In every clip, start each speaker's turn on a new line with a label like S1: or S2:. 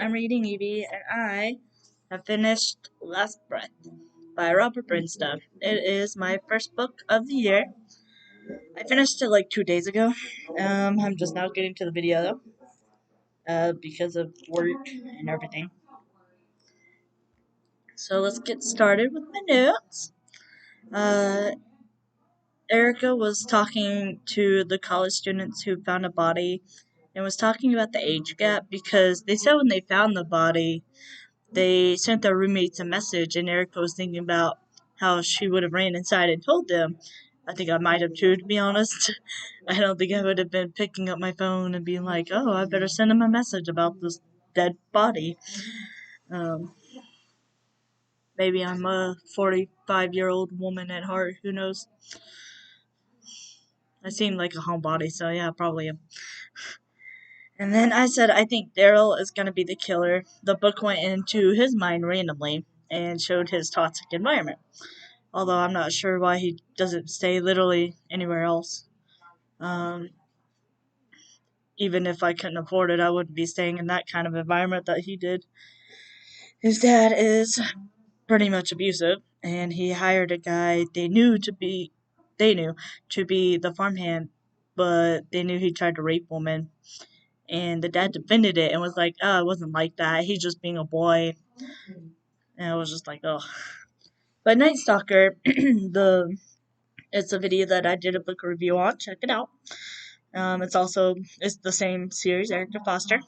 S1: I'm reading Evie, and I have finished Last Breath by Robert Brinstow. It is my first book of the year. I finished it like 2 days ago. I'm just now getting to the video because of work and everything. So let's get started with my notes. Uh, Erica was talking to the college students who found a body and was talking about the age gap because they said when they found the body, they sent their roommates a message, and Erica was thinking about how she would have ran inside and told them. I think I might have too, to be honest. I don't think I would have been picking up my phone and being like, oh, I better send him a message about this dead body. Um, Maybe I'm a 45-year-old woman at heart, who knows? I seem like a homebody, so yeah, probably am. And then I said, I think Daryl is going to be the killer. The book went into his mind randomly and showed his toxic environment. Although I'm not sure why he doesn't stay literally anywhere else. Um, Even if I couldn't afford it, I wouldn't be staying in that kind of environment that he did. His dad is pretty much abusive, and he hired a guy they knew to be the farmhand, but they knew he tried to rape women. And the dad defended it and was like, oh, it wasn't like that. He's just being a boy. And I was just like, oh. But Nightstalker, it's a video that I did a book review on. Check it out. It's the same series, Erica Foster.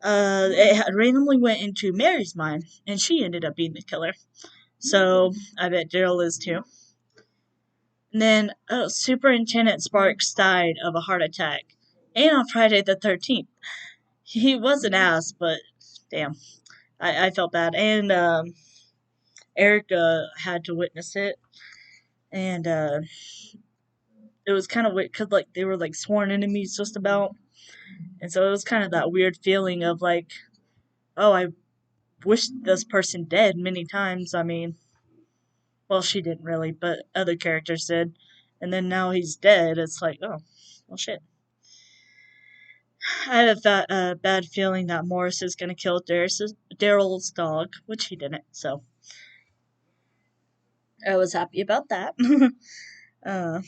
S1: It had randomly went into Mary's mind, and she ended up being the killer. So I bet Daryl is too. And then Superintendent Sparks died of a heart attack, and on Friday the 13th. He was an ass, but damn, I felt bad. And Erica had to witness it, and it was kind of weird because like they were like sworn enemies just about, and so it was kind of that weird feeling of like, oh, I wish this person dead many times. I mean, well, she didn't really, but other characters did, and then now he's dead. It's like, oh, well, shit. I have a bad feeling that Morris is gonna kill Daryl's dog, which he didn't. So I was happy about that. uh,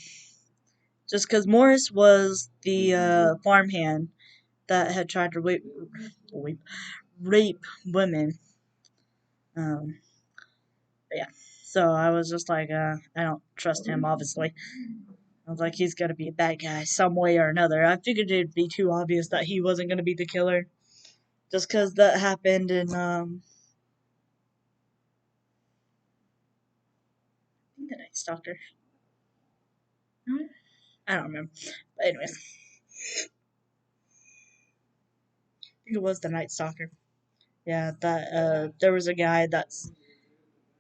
S1: just because Morris was the farmhand that had tried to rape women. Um, yeah. So I was just like, I don't trust him, obviously. I was like, he's gonna be a bad guy some way or another. I figured it'd be too obvious that he wasn't gonna be the killer. Just because that happened in, I think the Night Stalker. I don't remember. But anyways, I think it was the Night Stalker. Yeah, that, there was a guy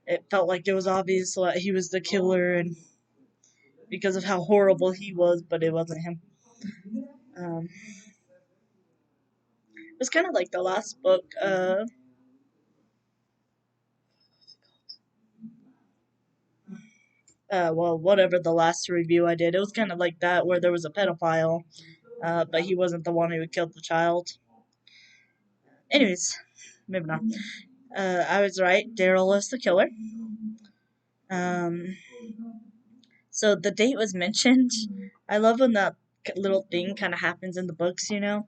S1: it felt like it was obvious that he was the killer, and because of how horrible he was, but it wasn't him. It was kind of like the last book. Well, whatever the last review I did, it was kind of like that, where there was a pedophile, but he wasn't the one who had killed the child. Anyways, moving on. I was right. Daryl is the killer. Um, so the date was mentioned. I love when that little thing kind of happens in the books, you know.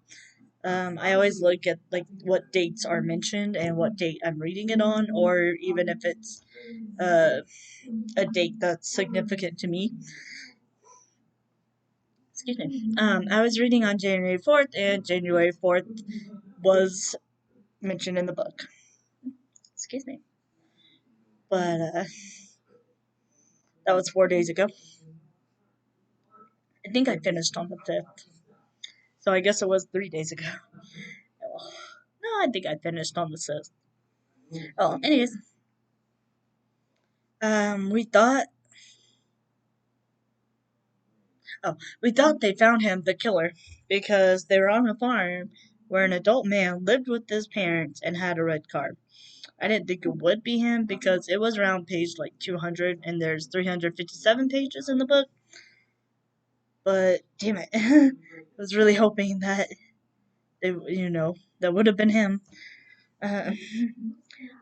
S1: I always look at like what dates are mentioned and what date I'm reading it on, or even if it's uh, a date that's significant to me. Excuse me. I was reading on January 4th, and January 4th was mentioned in the book. Excuse me. But that was 4 days ago. I think I finished on the 5th. So I guess it was 3 days ago. No, I think I finished on the 6th. Oh, anyways. We thought. Oh, we thought they found him, the killer, because they were on a farm where an adult man lived with his parents and had a red car. I didn't think it would be him because it was around page like 200 and there's 357 pages in the book. But damn it, I was really hoping that that would have been him. Uh,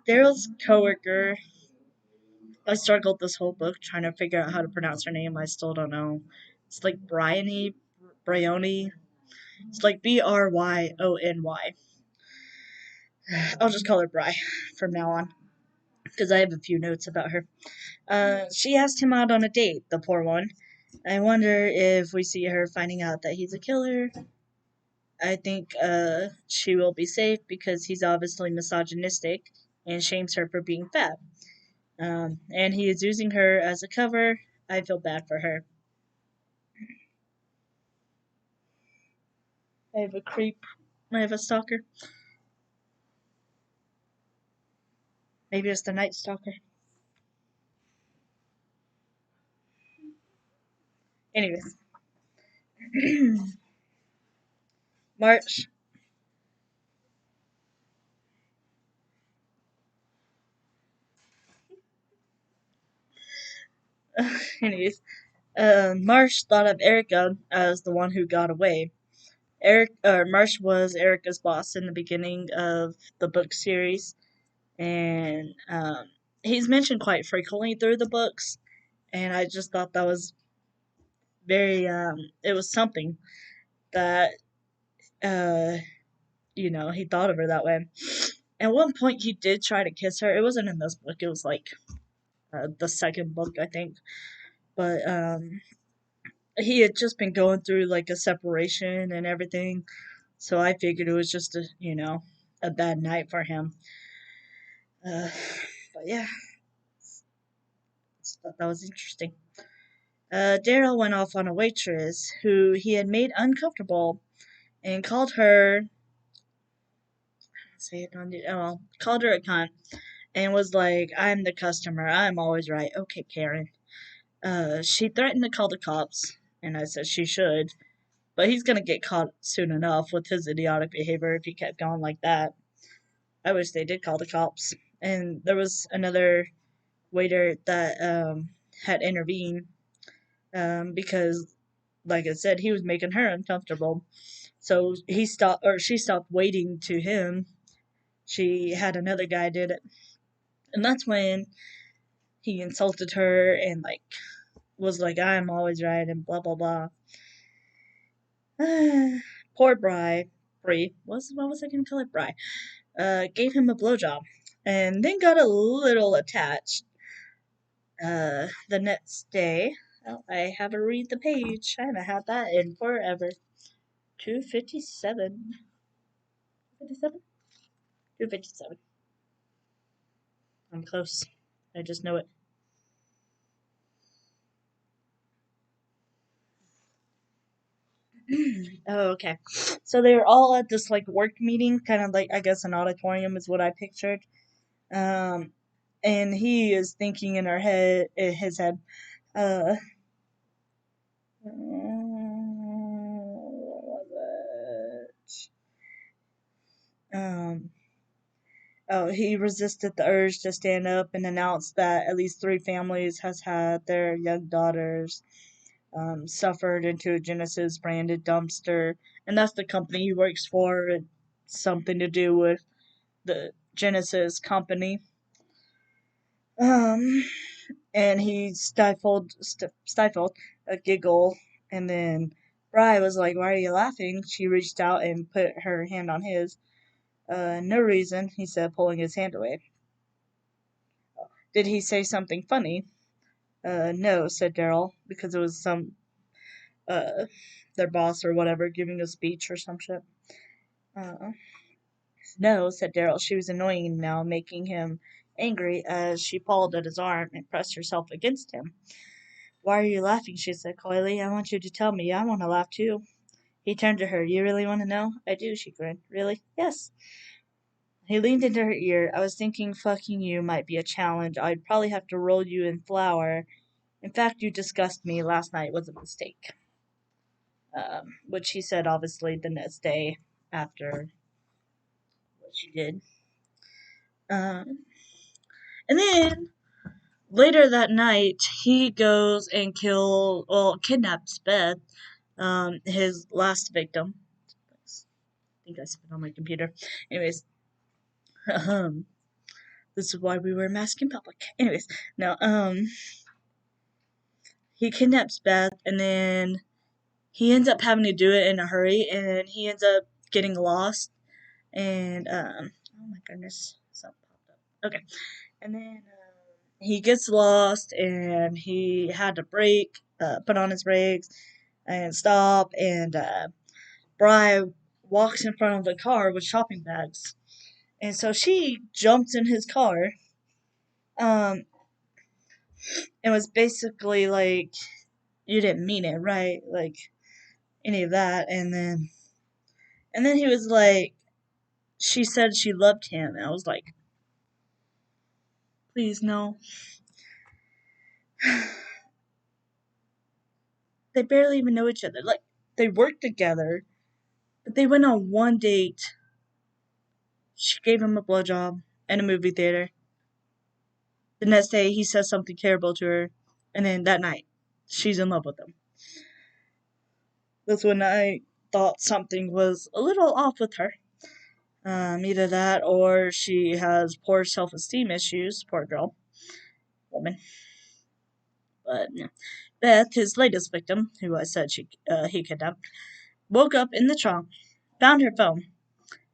S1: Daryl's coworker. I struggled this whole book trying to figure out how to pronounce her name. I still don't know. It's like Bryony. It's like Bryony. I'll just call her Bry from now on because I have a few notes about her. She asked him out on a date, the poor one. I wonder if we see her finding out that he's a killer. I think she will be safe because he's obviously misogynistic and shames her for being fat. And he is using her as a cover. I feel bad for her. I have a creep. I have a stalker. Maybe it's the Nightstalker. Anyways, March. Anyways, Marsh thought of Erica as the one who got away. Marsh was Erica's boss in the beginning of the book series, and he's mentioned quite frequently through the books. And I just thought that was very, it was something that, uh, he thought of her that way. At one point, he did try to kiss her. It wasn't in this book. It was like the second book, I think. But he had just been going through like a separation and everything, so I figured it was just a bad night for him. Uh, but yeah, just thought that was interesting. Daryl went off on a waitress who he had made uncomfortable and called her. Say it on the called her a cunt and was like, "I'm the customer. I'm always right." Okay, Karen. She threatened to call the cops, and I said she should. But he's gonna get caught soon enough with his idiotic behavior if he kept going like that. I wish they did call the cops. And there was another waiter that had intervened because, like I said, he was making her uncomfortable. So she stopped waiting to him. She had another guy did it, and that's when he insulted her and like was like, "I'm always right" and blah blah blah. Poor Brie, what was I gonna call it? Bry. Gave him a blowjob, and then got a little attached. The next day, oh, I have to read the page. I haven't had that in forever. 257. 57? 257. I'm close. I just know it. Oh, okay. So they were all at this like work meeting, kind of like I guess an auditorium is what I pictured. Um, and he is thinking in his head, uh, what was it? Oh, he resisted the urge to stand up and announce that at least three families has had their young daughters suffered into a Genesis branded dumpster, and that's the company he works for. It's something to do with the Genesis company. Um, and he stifled a giggle, and then Bry was like, "Why are you laughing?" She reached out and put her hand on his. No reason, he said, pulling his hand away. Did he say something funny? No, said Daryl, because it was uh, their boss or whatever giving a speech or some shit. Uh, no, said Daryl. She was annoying him now, making him angry as she pulled at his arm and pressed herself against him. Why are you laughing? She said coyly. I want you to tell me. I want to laugh too. He turned to her. You really want to know? I do, she grinned. Really? Yes. He leaned into her ear. I was thinking fucking you might be a challenge. I'd probably have to roll you in flour. In fact, you disgust me. Last night was a mistake. Which he said obviously the next day after what she did. Um, and then later that night, he goes and kidnaps Beth, his last victim. I think I spit on my computer. Anyways, Um, this is why we wear masks in public. Anyways, no, he kidnaps Beth, and then he ends up having to do it in a hurry, and he ends up getting lost. And oh my goodness, something popped up. Okay, and then he gets lost, and he had to brake, put on his brakes, and stop. And Bri walks in front of the car with shopping bags, and so she jumps in his car. Um, and was basically like, "You didn't mean it, right?" Like any of that, and then he was like, "She said she loved him." And I was like, "Please no." They barely even know each other. Like they work together, but they went on one date. She gave him a blowjob in a movie theater. The next day, he says something terrible to her, and then that night, she's in love with him. That's when I thought something was a little off with her. Either that or she has poor self esteem issues. Poor girl. Woman. But yeah. Beth, his latest victim, who I said he kidnapped, woke up in the trunk, found her phone,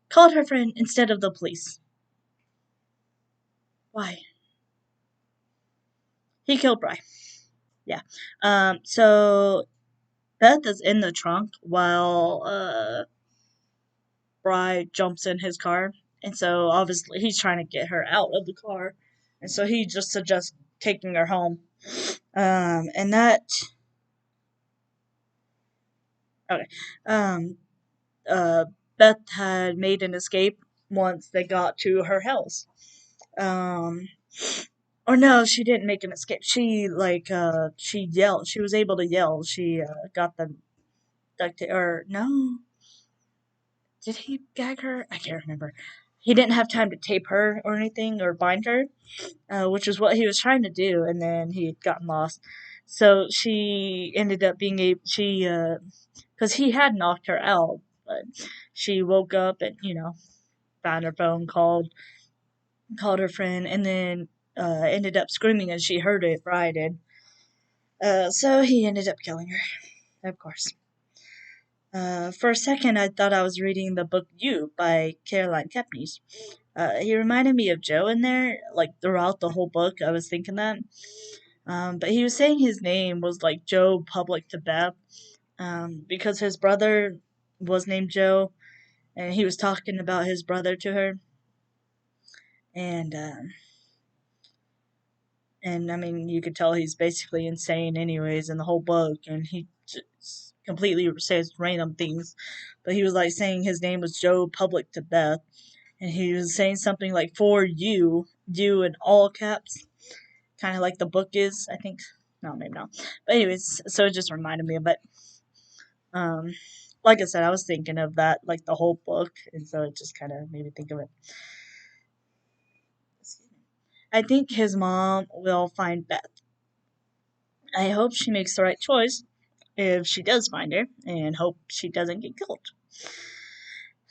S1: called her friend instead of the police. Why? He killed Bry. Yeah. So Beth is in the trunk while Bry jumps in his car. And so obviously he's trying to get her out of the car. And so he just suggests taking her home. And that okay. Um uh Beth had made an escape once they got to her house. Um or no, she didn't make an escape. She yelled. She was able to yell. She got the duct tape, or no. Did he gag her? I can't remember. He didn't have time to tape her or anything or bind her, which is what he was trying to do, and then he had gotten lost. So she ended up being because he had knocked her out, but she woke up and found her phone, called her friend, and then ended up screaming as she heard it. Brian did. So he ended up killing her, of course. For a second, I thought I was reading the book You by Caroline Kepnes. He reminded me of Joe in there, like throughout the whole book. I was thinking that. But he was saying his name was like Joe Public to Beth, because his brother was named Joe, and he was talking about his brother to her, and I mean you could tell he's basically insane anyways in the whole book, and he just completely says random things, but he was like saying his name was Joe Public to Beth, and he was saying something like for you in all caps, kind of like the book is, I think. No, maybe not. But anyways, so it just reminded me of it. Um, like I said, I was thinking of that like the whole book, and so it just kind of made me think of it. I think his mom will find Beth. I hope she makes the right choice if she does find her, and hope she doesn't get killed.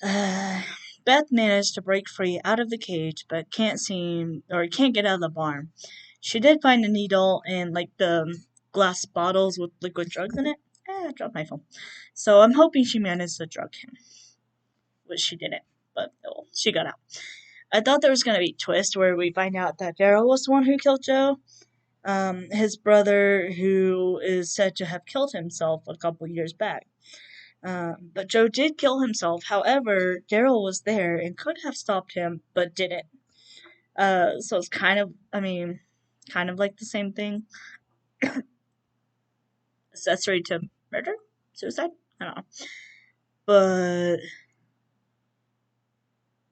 S1: Uh, Beth managed to break free out of the cage, but can't get out of the barn. She did find a needle and like the glass bottles with liquid drugs in it. I dropped my phone. So I'm hoping she managed to drug him, which she didn't, but oh, she got out. I thought there was gonna be a twist where we find out that Daryl was the one who killed Joe. His brother, who is said to have killed himself a couple years back. But Joe did kill himself. However, Daryl was there and could have stopped him, but didn't. So it's kind of like the same thing. Accessory to murder? Suicide? I don't know. But,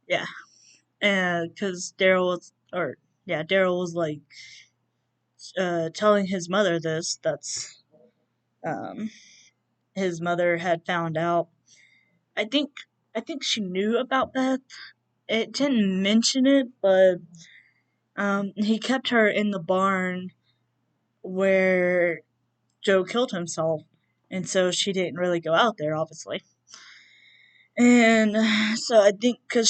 S1: yeah. And, because Daryl was like, telling his mother this. Um, his mother had found out. I think, I think she knew about Beth. It didn't mention it, but he kept her in the barn where Joe killed himself, and so she didn't really go out there, obviously. And so I think because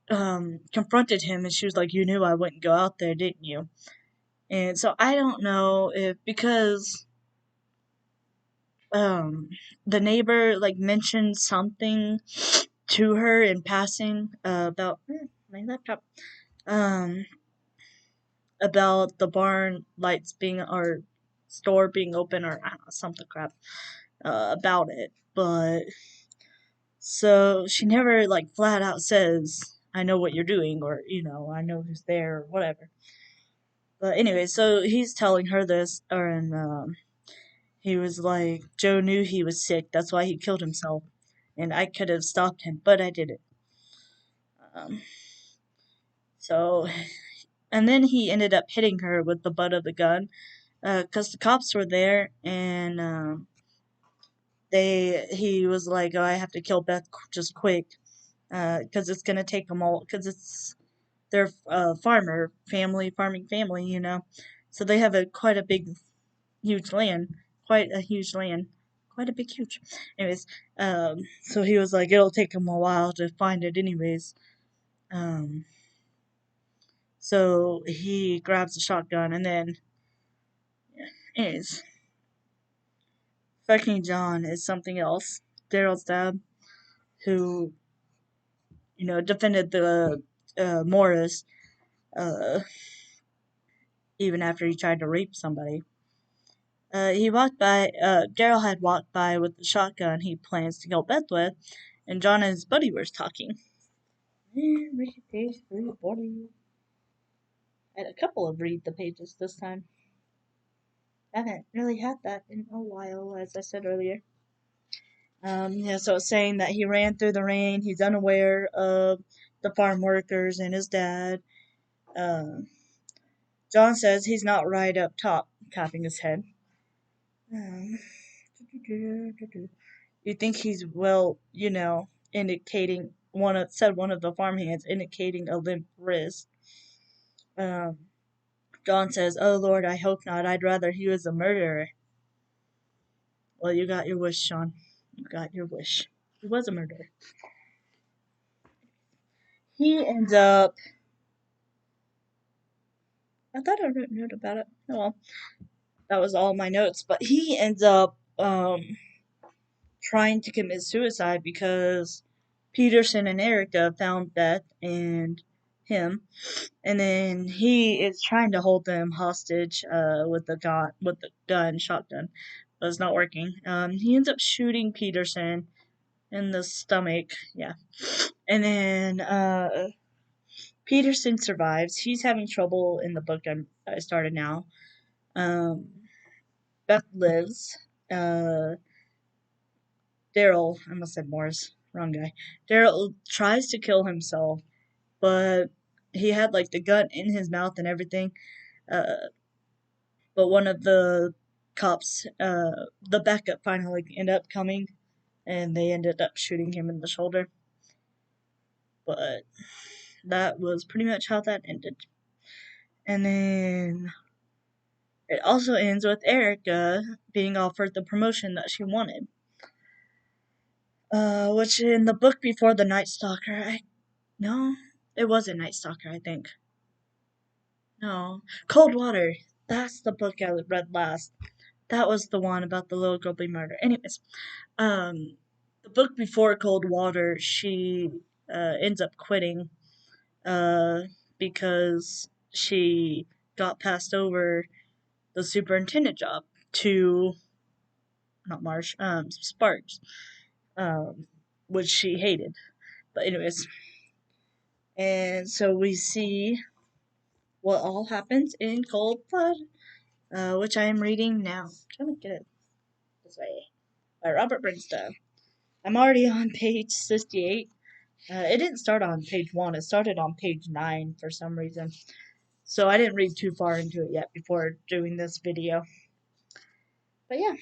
S1: confronted him, and she was like, "You knew I wouldn't go out there, didn't you?" And so I don't know if because um the neighbor like mentioned something to her in passing about my laptop um about the barn lights being or store being open or I don't know, something crap about it, but so she never like flat out says I know what you're doing or I know who's there or whatever. But anyway, so he's telling her this, or and he was like, Joe knew he was sick, that's why he killed himself, and I could have stopped him, but I didn't. Um, so, and then he ended up hitting her with the butt of the gun, because the cops were there, and he was like, oh, I have to kill Beth just quick, because it's gonna take them all, because it's their farming family, so they have a quite a big huge land, quite a huge land, quite a big huge. Anyways, so he was like, it'll take him a while to find it, anyways. Um, so he grabs a shotgun, and then, yeah, anyways, fucking John is something else. Daryl's dad, who defended the Morris, uh, even after he tried to rape somebody. He walked by. Daryl had walked by with the shotgun he plans to kill Beth with, and John and his buddy were talking. Read page 340. I had a couple of read the pages this time. I haven't really had that in a while, as I said earlier. Yeah, so it's saying that he ran through the rain. He's unaware of the farm workers and his dad. Um, John says he's not right up top, tapping his head. Um, you think he's indicating one of the farmhands, indicating a limp wrist. Um, John says, "Oh Lord, I hope not. I'd rather he was a murderer." Well, you got your wish, Sean. You got your wish. He was a murderer. He ends up. I thought I wrote a note about it. Oh well, that was all my notes. But he ends up trying to commit suicide because Peterson and Erica found Beth and him, and then he is trying to hold them hostage with the gun shotgun, but it's not working. He ends up shooting Peterson in the stomach, yeah, and then Peterson survives. He's having trouble in the book I started now. Um, Beth lives. Uh, Daryl, I almost said Morris, wrong guy. Daryl tries to kill himself, but he had like the gun in his mouth and everything. Uh, but one of the cops, the backup finally ended up coming, and they ended up shooting him in the shoulder. But that was pretty much how that ended. And then it also ends with Erica being offered the promotion that she wanted. Which in the book before the Nightstalker, no, it wasn't Nightstalker, I think. No, Coldwater. That's the book I read last. That was the one about the little girl being murdered. Anyways, um, the book before Coldwater, she ends up quitting, uh, because she got passed over the superintendent job to not Marsh, Sparks, um, which she hated. But anyways, and so we see what all happens in Cold Blood, which I am reading now. I'm trying to get it this way. By Robert Brinstone. I'm already on page 68. It didn't start on page 1. It started on page 9 for some reason. So I didn't read too far into it yet before doing this video. But yeah.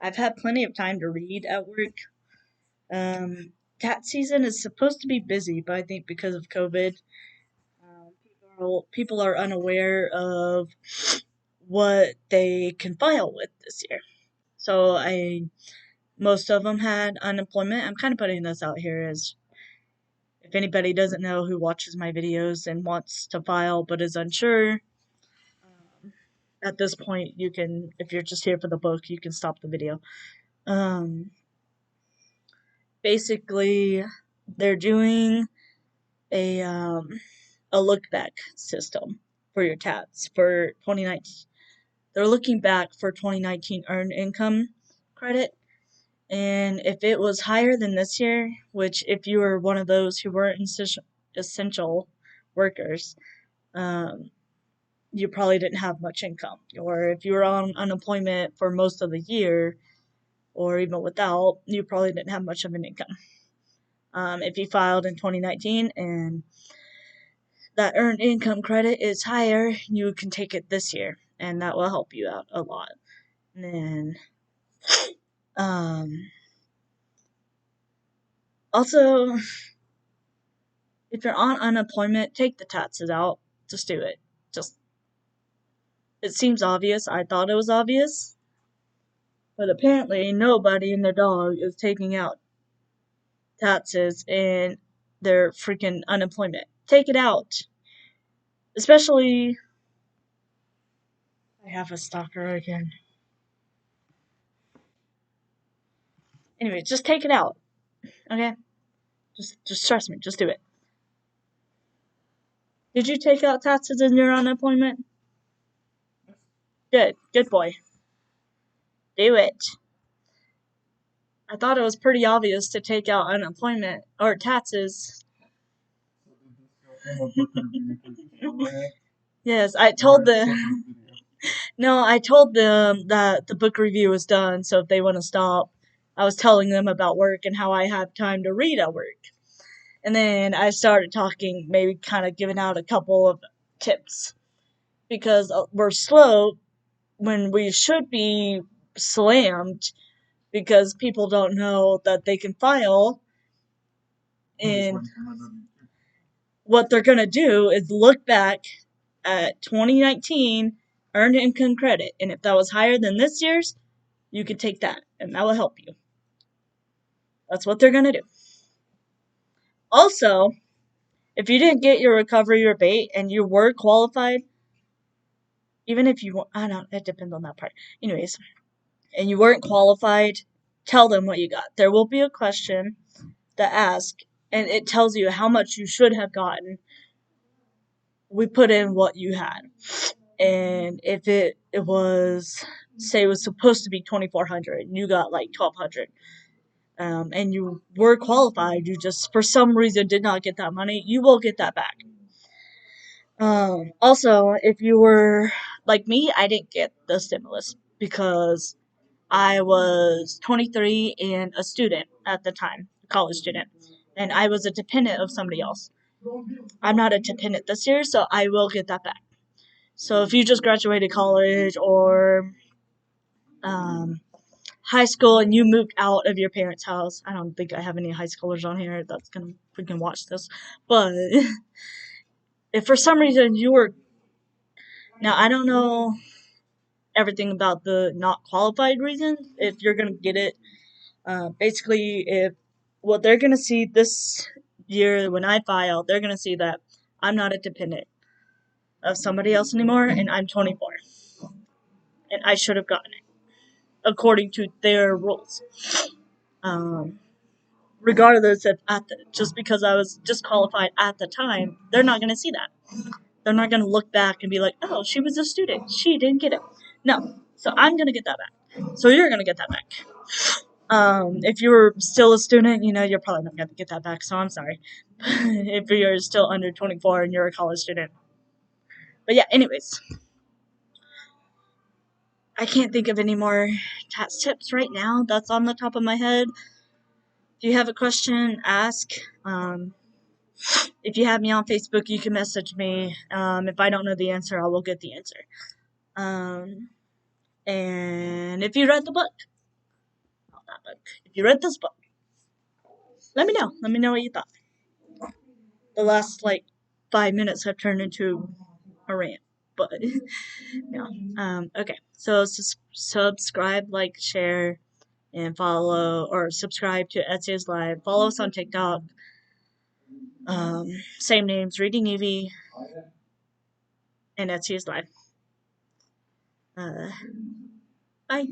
S1: I've had plenty of time to read at work. Cat season is supposed to be busy, but I think because of COVID, people are unaware of what they can file with this year. So most of them had unemployment. I'm kind of putting this out here as If anybody doesn't know who watches my videos and wants to file but is unsure, at this point you can, if you're just here for the book, you can stop the video. Basically, they're doing a look back system for your tats for 2019. They're looking back for 2019 earned income credit, and if it was higher than this year, which if you were one of those who weren't essential workers, you probably didn't have much income, or if you were on unemployment for most of the year, or even without, you probably didn't have much of an income. If you filed in 2019 and that earned income credit is higher, you can take it this year, and that will help you out a lot. And then, also, if you're on unemployment, take the taxes out. Just do it. It seems obvious. I thought it was obvious, but apparently nobody and their dog is taking out taxes in their freaking unemployment. Take it out. Especially, I have a stalker again. Anyway, just take it out. Okay? Just trust me. Just do it. Did you take out taxes in your unemployment? Good boy. Do it. I thought it was pretty obvious to take out unemployment or taxes. Yes, I told them. No, I told them that the book review was done, so if they want to stop, I was telling them about work and how I have time to read at work. And then I started talking, maybe kind of giving out a couple of tips. Because we're slow when we should be slammed because people don't know that they can file, and what they're going to do is look back at 2019 earned income credit, and if that was higher than this year's, you could take that, and that will help you. That's what they're going to do. Also, if you didn't get your recovery rebate and you were qualified, even if you, I don't know, it depends on that part. Anyways, and you weren't qualified, tell them what you got. There will be a question that asks, and it tells you how much you should have gotten. We put in what you had. And if it was, say it was supposed to be 2,400 and you got like 1,200, and you were qualified, you just for some reason did not get that money, you will get that back. Also, if you were like me, I didn't get the stimulus because I was 23 and a student at the time, a college student, and I was a dependent of somebody else. I'm not a dependent this year, so I will get that back. So if you just graduated college or high school and you moved out of your parents' house, I don't think I have any high schoolers on here that's gonna freaking watch this, but if for some reason you were, now I don't know everything about the not qualified reason, if you're gonna get it, basically if what they're gonna see this year when I file, they're gonna see that I'm not a dependent of somebody else anymore, and I'm 24, and I should have gotten it according to their rules. Regardless if just because I was disqualified at the time, they're not going to see that. They're not going to look back and be like, oh, she was a student, she didn't get it. No, so I'm going to get that back. So you're going to get that back. If you were still a student, you're probably not going to get that back, so I'm sorry. If you're still under 24 and you're a college student. But yeah, anyways. I can't think of any more tax tips right now. That's on the top of my head. If you have a question, ask. If you have me on Facebook, you can message me. If I don't know the answer, I will get the answer. And if you read the book, not that book, if you read this book, let me know. Let me know what you thought. The last, 5 minutes have turned into a rant, but, yeah. Okay, so subscribe, like, share, and follow, or subscribe to Etsy's Live. Follow us on TikTok. Same names, Reading Evie, and Etsy is live. Uh, Bye.